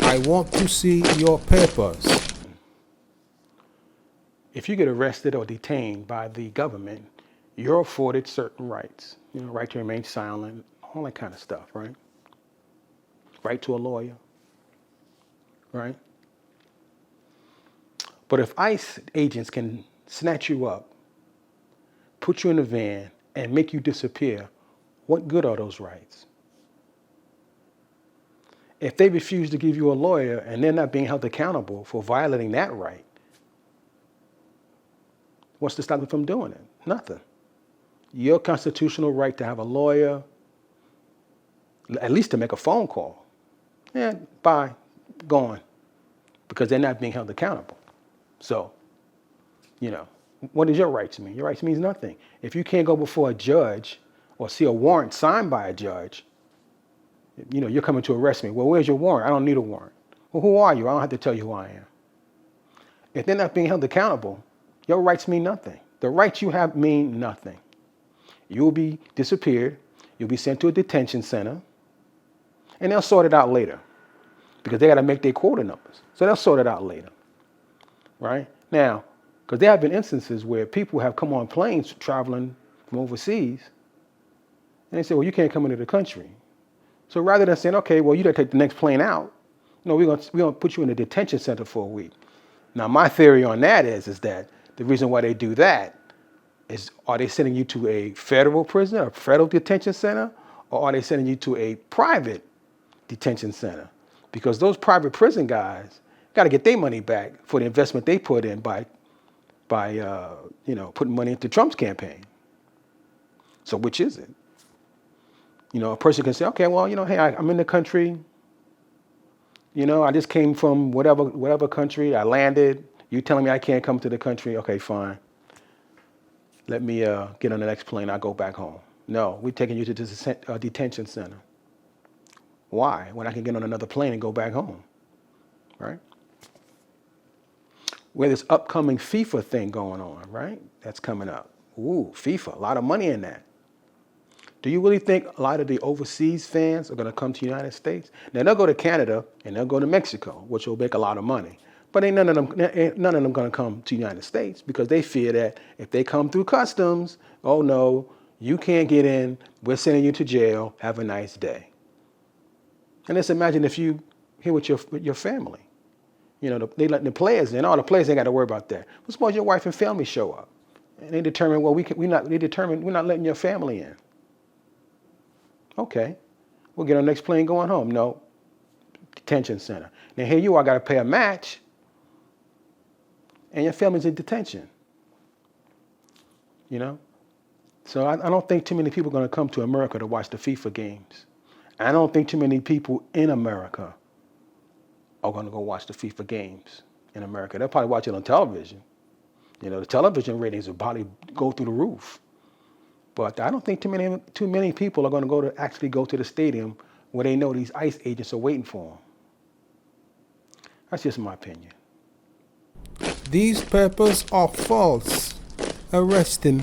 I want to see your papers. If you get arrested or detained by the government, you're afforded certain rights. Right to remain silent, all that kind of stuff, right? Right to a lawyer, right? But if ICE agents can snatch you up, put you in a van, and make you disappear, what good are those rights? If they refuse to give you a lawyer and they're not being held accountable for violating that right, what's to stop them from doing it? Nothing. Your constitutional right to have a lawyer, at least to make a phone call. Yeah, bye, gone. Because they're not being held accountable. So, what does your rights mean? Your rights means nothing. If you can't go before a judge or see a warrant signed by a judge, you're coming to arrest me. Well, where's your warrant? I don't need a warrant. Well, who are you? I don't have to tell you who I am. If they're not being held accountable, your rights mean nothing. The rights you have mean nothing. You will be disappeared. You'll be sent to a detention center. And they'll sort it out later. Because they got to make their quota numbers. So they'll sort it out later. Right? Now, because there have been instances where people have come on planes traveling from overseas. And they say, well, you can't come into the country. So rather than saying, okay, well, you got to take the next plane out. No, we're going to put you in a detention center for a week. Now, my theory on that is that the reason why they do that is, are they sending you to a federal prison, a federal detention center, or are they sending you to a private detention center? Because those private prison guys got to get their money back for the investment they put in by putting money into Trump's campaign. So which is it? A person can say, okay, well, hey, I'm in the country. I just came from whatever country. I landed. You telling me I can't come to the country? Okay, fine. Let me get on the next plane. I'll go back home. No, we're taking you to this detention center. Why? When I can get on another plane and go back home, right? Where this upcoming FIFA thing going on, right? That's coming up. Ooh, FIFA, a lot of money in that. Do you really think a lot of the overseas fans are going to come to the United States? Now, they'll go to Canada and they'll go to Mexico, which will make a lot of money. But ain't none of them going to come to the United States because they fear that if they come through customs, oh no, you can't get in. We're sending you to jail. Have a nice day. And let's imagine if you here with your family. They let the players in. All the players ain't got to worry about that. But suppose your wife and family show up, and they determine, well, we're not letting your family in. Okay, we'll get on the next plane going home. No, detention center. Now here you are, got to pay a match, and your family's in detention. So I don't think too many people are going to come to America to watch the FIFA games. I don't think too many people in America are going to go watch the FIFA games in America. They'll probably watch it on television. The television ratings will probably go through the roof. But I don't think too many people are going to actually go to the stadium where they know these ICE agents are waiting for them. That's just my opinion. These papers are false. Arrest him